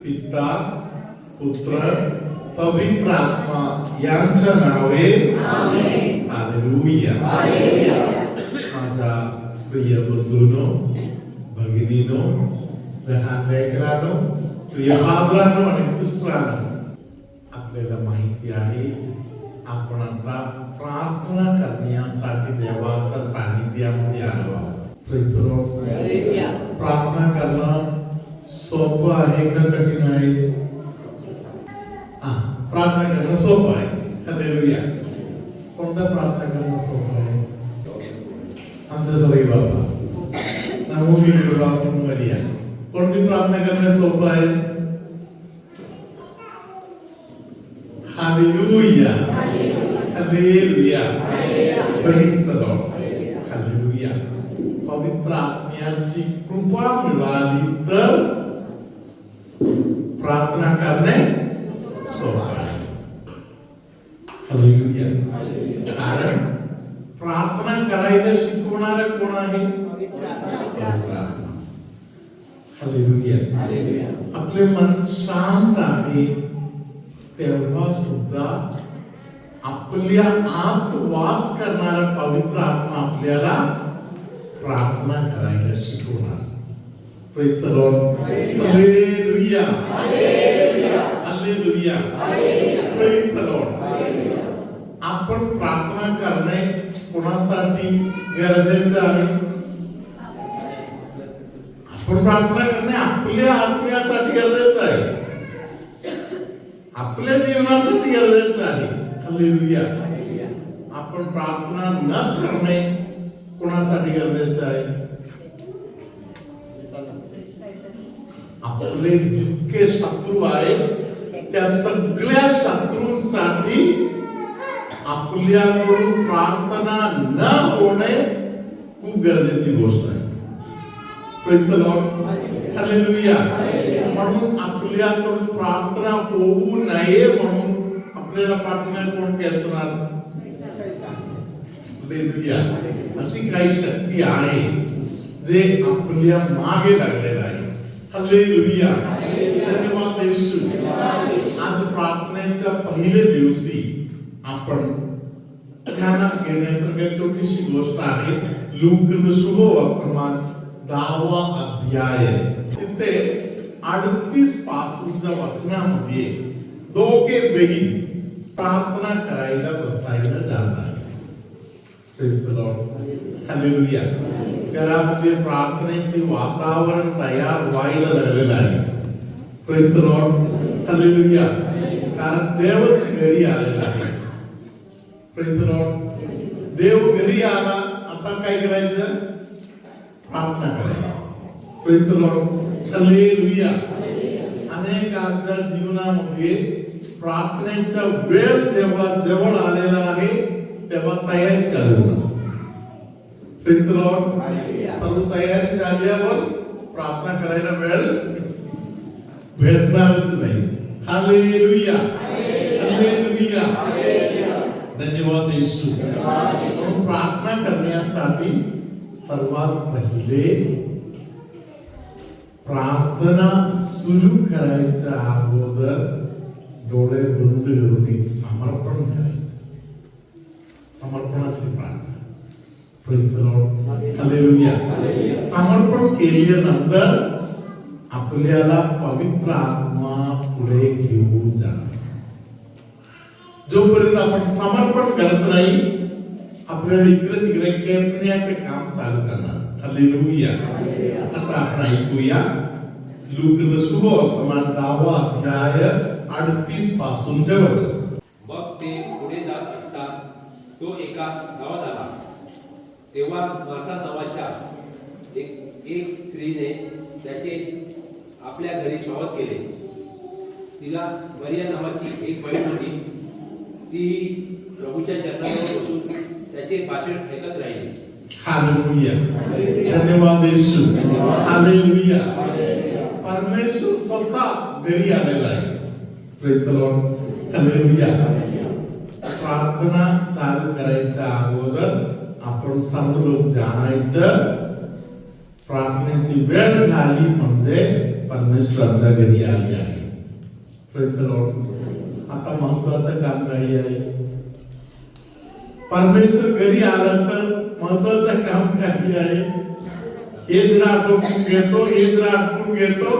पिता पुत्र पवित्र आत्मा यांच्या नावे आमेन. हालेलुया. माझ्या प्रिय बंधूंनो, भगिनीनो, लहान लेकरांनो, प्रिय फादरांनो आणि सिस्टरांनो, आपल्याला माहिती आहे आपण आता प्रार्थना करण्यासाठी देवाच्या सानिध्यामध्ये आलो आहोत. Praise the Lord. प्रार्थना करणं सोपं आहे का कठीण आहे? प्रार्थना करणं सोपं आहे. हालेलुया. कोणता प्रार्थना करणं सोपं आहे? आमच्या सवयी बाबा नमोगी बाबा मरिया. कोणती प्रार्थना करणं सोपं आहे? Hallelujah. Hallelujah. Praise the Lord. Hallelujah. पवित्र आत्म्याची कृपा मिळाली तर प्रार्थना करणे सोपं आहे. हालेलुया. कारण प्रार्थना करायला शिकवणारे कोण आहे? पवित्र आत्मा. हालेलुया. आपले मन शांत आहे तेव्हा सुद्धा आपल्या आत वास करणारा पवित्र आत्मा आपल्याला प्रार्थना करायला शिकवणार. Praise the Lord. Hallelujah. Hallelujah. Praise the Lord. आपण प्रार्थना करणे कोणासाठी गरजेचे आहे? आपण प्रार्थना करणे आपल्या आत्म्यासाठी गरजेचं आहे, आपल्या जीवनासाठी गरजेचं आहे. हालेलुया. आपण प्रार्थना न करणे कोणासाठी गरजेचं आहे? आपले जितके शत्रू आहेत त्या सगळ्या शत्रूंसाठी आपल्याकडून प्रार्थना न होणे खूप गरजेची गोष्ट आहे. Praise the Lord. हालेलुया. म्हणून आपल्याकडून प्रार्थना होऊ नये म्हणून आपल्याला प्रार्थना कोण केचणार? हालेलुया. अशी काही शक्ती आहे जे आपल्या मागे लागलेला आहे. हालेलुया. धन्यवाद येशू. आज प्रार्थनेच्या पहिल्या दिवशी आपण ध्यानात घेण्यासारखी छोटीशी गोष्ट आहे. लूका शुभवर्तमान 10वा अध्याय. तिथे 38 पासूनच्या वचनामध्ये दोघे बहीण प्रार्थना करायला बसायला जात आहे. Praise the Lord. हालेलुया. घरामध्ये प्रार्थनेचे वातावरण तयार व्हायला लागलेलं आहे. Praise the Lord. हालेलुया. कारण देवच घरी आलेला आहे. Praise the Lord. देव घरी आला, आता काय करायचं? प्रार्थना करायची. Praise the Lord. हालेलुया. अनेकांच्या जीवनामध्ये प्रार्थनेचा वेळ जेव्हा जवळ आलेला आहे तेव्हा तयारी चालू होणार. Praise the Lord. सर्व तयारी झाल्यावर प्रार्थना करायला वेळ भेटणारच नाही. हालेलुया. हालेलुया. धन्यवाद येशू. प्रार्थना करण्यासाठी सर्वात पहिले प्रार्थना सुरू करायच्या अगोदर डोळे बंद करून एक समर्पण करायचं. समर्पणाची प्रार्थना. Praise the Lord. हालेलुया. समर्पण केल्यानंतर आपल्याला पवित्र आत्मा पुढे घेऊन जाणार. जोपर्यंत आपण समर्पण करत नाही आपल्याला इकडे तिकडे खेचण्याचे काम चालू करणार. हालेलुया. आता आपण ऐकूया लूका शुभवर्तमान 10वा अध्याय 38 पासूनचे वचन. मग ते पुढे जात असता तो एका गावात आला. तेव्हा मार्था नावाच्या एक स्त्रीने त्याचे आपल्या घरी स्वागत केले. तिला मरिया नावाची एक बहीण होती. ती प्रभूच्या चरणावर बसून त्याचे भाषण ऐकत राहिली. हालेलुया. धन्यवाद येशू. हालेलुया. परमेश्वर स्वतः घरी आलेला आहे. Praise the Lord. हालेलुया. प्रार्थना चालू करायच्या अगोदर आपण सर्व लोक जाणायचं प्रार्थनेची वेळ झाली म्हणजे परमेश्वराच्या घरी आली आहे. Praise the Lord. आता महत्वाचं काम काही आहे. परमेश्वर घरी आला तर महत्वाचं काम काही आहे. हे जर आटोपून घेतो, हे जर आटोपून घेतो,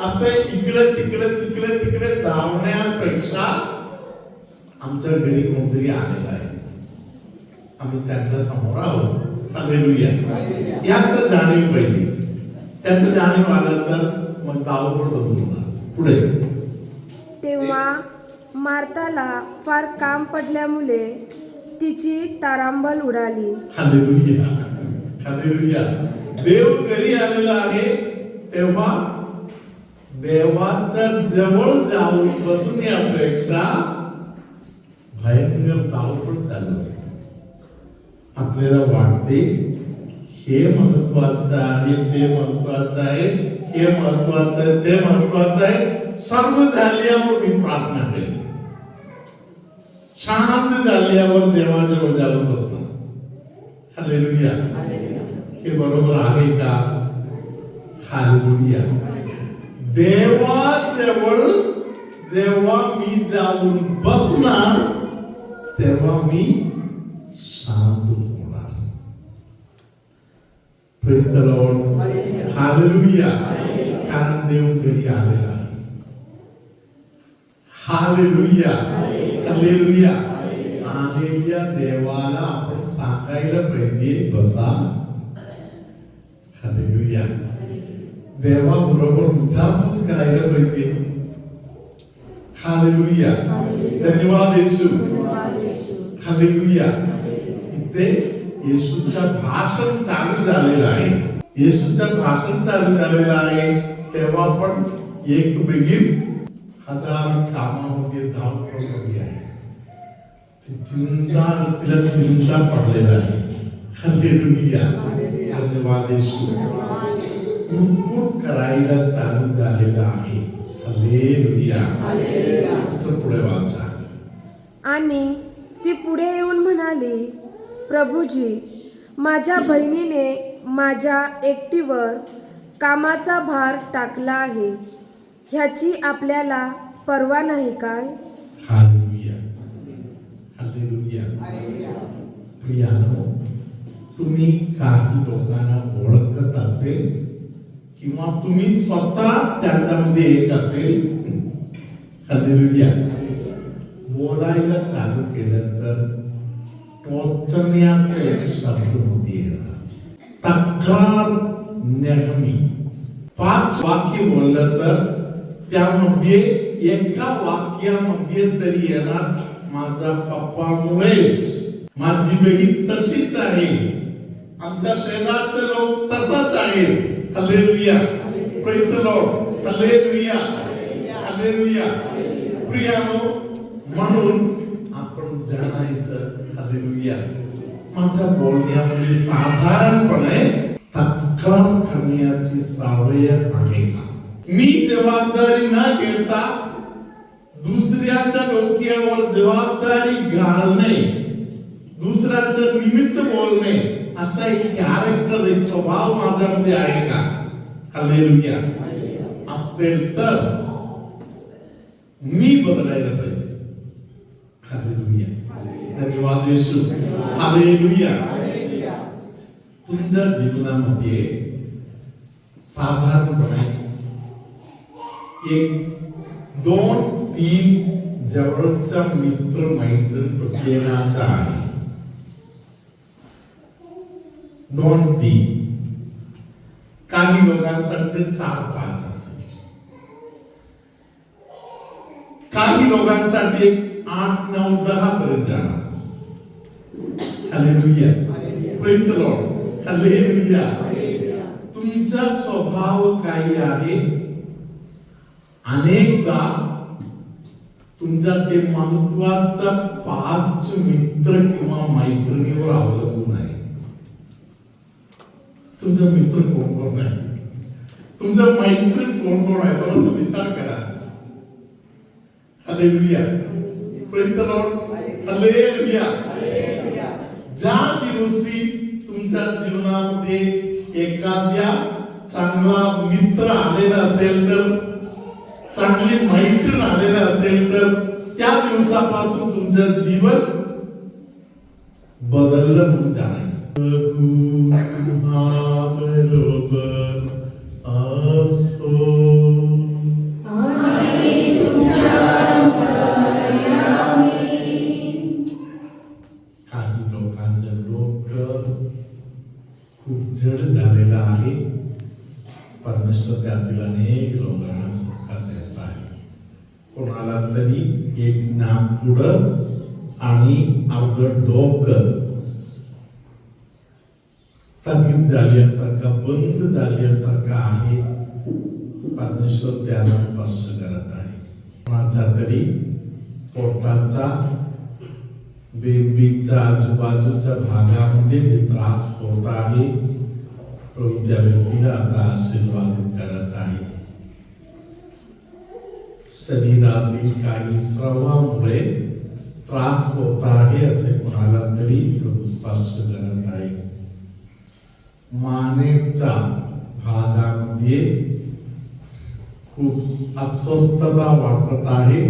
असं इकडे तिकडे धावण्यापेक्षा आमच्या घरी कोणतरी आलेलं आहे, आम्ही त्यांच्या समोर आहोत. हालेलुया. याचं जाणीव पाहिजे. त्याचं जाणीव आलं तर मग धावपळ बदलणार. पुढे तेव्हा मार्ताला फार काम पडल्यामुळे तिची तारांबळ उडाली. हालेलुया. हालेलुया. देव घरी आलेला आहे तेव्हा देवाच्या जवळ जाऊन बसण्यापेक्षा भयंकर धावपळ चालू आहे. आपल्याला वाटते हे महत्वाचं आहे, ते महत्वाचं आहे, हे महत्वाचं आहे, ते महत्वाचं आहे. सर्व झाल्यावर मी प्रार्थना केली, शांत झाल्यावर देवाजवळ जाऊन बसणार. हालेलुया. हे बरोबर आहे का? हालेलुया. देवाजवळ जेव्हा मी जाऊन बसणार तेव्हा मी शांत होणार. Praise the Lord. हालेलुया. कारण देव घरी आलेला आहे. हालेलुया. हालेलुया. आलेल्या देवाला आपण सांगायला पाहिजे बसा. हालेलुया. देवाबरोबर विचारपूस करायला पाहिजे. हालेलुया. धन्यवाद येशू. हालेलुया. इथे येशूचं भाषण चालू झालेलं आहे. येशूचं भाषण चालू झालेलं आहे तेव्हा पण एक बेगीन हजार कामामध्ये धावपळ आहे. तिला चिंता पडलेला आहे. हालेलुया. धन्यवाद येशू. कुरकुर करायला चालू झालेला आहे. हालेलुया. पुढे वाचा. आणि ती पुढे येऊन म्हणाली, प्रभूजी, माझ्या बहिणीने माझ्या एकटीवर कामाचा भार टाकला आहे, ह्याची आपल्याला पर्वा नाही काय? हालेलुया. हालेलुया. प्रियानो, तुम्ही काही लोकांना ओळखत असेल किंवा तुम्ही स्वतः त्यांच्यामध्ये एक असेल, हालेलुया, बोलायला चालू केलं तर टोचण्याचा एक शब्द मध्ये येणार. तक्रार नेहमी 5 वाक्य बोललं तर त्यामध्ये एका वाक्यामध्ये तरी येणार माझा पप्पामुळेच, माझी बहीण तशीच आहे, आमच्या शेजारचे लोक तसाच आहे. Hallelujah. Praise the Lord. Hallelujah. Hallelujah. प्रियानो, म्हणून आपण जाणायचं हालेलुया, माझ्या बोलण्यामध्ये साधारणपणे तक्रार करण्याची सवय आहे का? मी जबाबदारी न घेता दुसऱ्याच्या डोक्यावर जबाबदारी घालणे, दुसऱ्याचं निमित्त बोलणे, असा एक कॅरेक्टर, एक स्वभाव माझ्यामध्ये आहे का? हालेलुया. असेल तर मी बदलायला पाहिजे. हालेलुया. धन्यवाद येशू. हालेलुया. तुमच्या जीवनामध्ये साधारणपणे 1, 2, 3 जवळचा मित्र मैत्रीण प्रत्येकाचा आहे. 2, 3 काही लोकांसाठी 4, 5 असेल, काही लोकांसाठी 8, 9, 10 पर्यंत जाणार. Hallelujah. Praise the Lord. Hallelujah. तुमचा स्वभाव काय आहे? अनेकदा तुमच्या ते महत्वाचा 5 मित्र किंवा मैत्रिणीवर अवलंबून आहे. तुमचा मित्र कोण कोण आहे, तुमचा मैत्रीण कोण कोण आहे, थोडासा विचार करा. Hallelujah. Praise the Lord. Hallelujah. ज्या दिवशी तुमच्या जीवनामध्ये एखाद्या चांगला मित्र आलेला असेल तर, चांगली मैत्रीण आलेला असेल तर त्या दिवसापासून तुमचं जीवन बदललं म्हणून जाणायचं. बरोबर असो काही लोकांचं डोकं खूप जड झालेलं आहे. परमेश्वर त्यातील अनेक लोकांना सुखात देत आहे. कोणाला तरी एक नाक पुढं आणि अर्ध डोकं स्थगित झाल्यासारखा, बंद झाल्यासारखा आहे. परमेश्वर त्याला स्पर्श करत आहे. कोणाच्या तरी पोटाचा, बेंबीच्या आजूबाजूच्या भागामध्ये जे त्रास होत आहे, प्रभू त्या व्यक्तीला आता आशीर्वादित करत आहे. शरीरातील काही स्रावामुळे त्रास होत आहे असे कोणाला तरी प्रभू स्पर्श करत आहे. मानेच्या भागामध्ये खूप अस्वस्थता वाटत आहे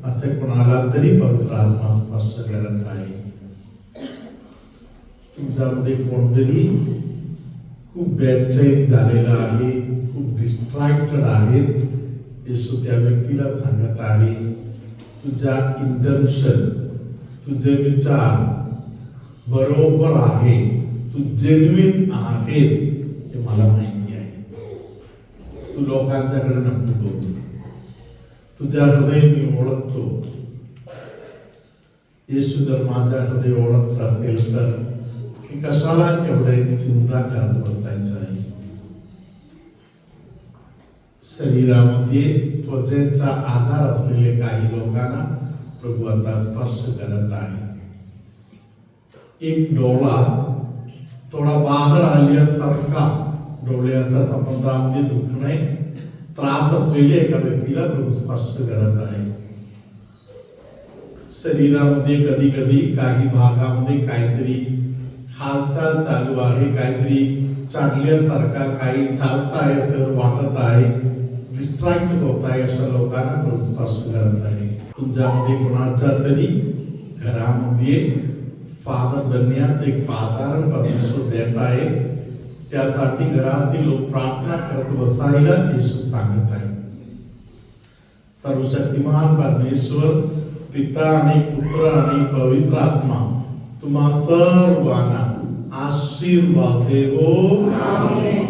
असे कोणाला तरी पवित्र आत्मा स्पर्श करत आहे. तुमच्यामध्ये कोणतरी खूप बेचैन झालेला आहे, खूप डिस्ट्रॅक्टेड आहे. येशू त्या व्यक्तीला सांगत आहे, तुझा इंटेन्शन, तुझे विचार बरोबर आहे, तू जेन्युइन आहेस हे मला माहिती आहे. तू लोकांच्याकडे नको बघू, तुझ्या हृदय मी ओळखतो. येशू जर माझा हृदय ओळखत असेल तर की कशाला एवढे चिंता करत बसायचं आहे. शरीरामध्ये त्वचेचा आजार असलेले काही लोकांना प्रभू आता स्पर्श करत आहे. एक डोळा थोडा बाहेर आल्यासारखा, डोळ्याच्या संबंधामध्ये दुखणे, त्रास असलेल्या एका व्यक्तीला प्रभू स्पर्श करत आहे. शरीरामध्ये कधी कधी काही भागामध्ये काहीतरी हालचाल चालू आहे, काहीतरी चालल्यासारखा, काही चालताय असं वाटत आहे, डिस्ट्रॅक्ट होत आहे, अशा लोकांना प्रभू स्पर्श करत आहे. तुमच्यामध्ये कोणाच्या तरी घरामध्ये फादर बनण्याचे एक पाचारण परमेश्वर देत आहे. त्यासाठी घरातील लोक प्रार्थना करत बसायला येशू सांगत आहे. सर्वशक्तिमान परमेश्वर पिता आणि पुत्र आणि पवित्र आत्मा तुम्हा सर्वांना आशीर्वाद देवो. आमेन.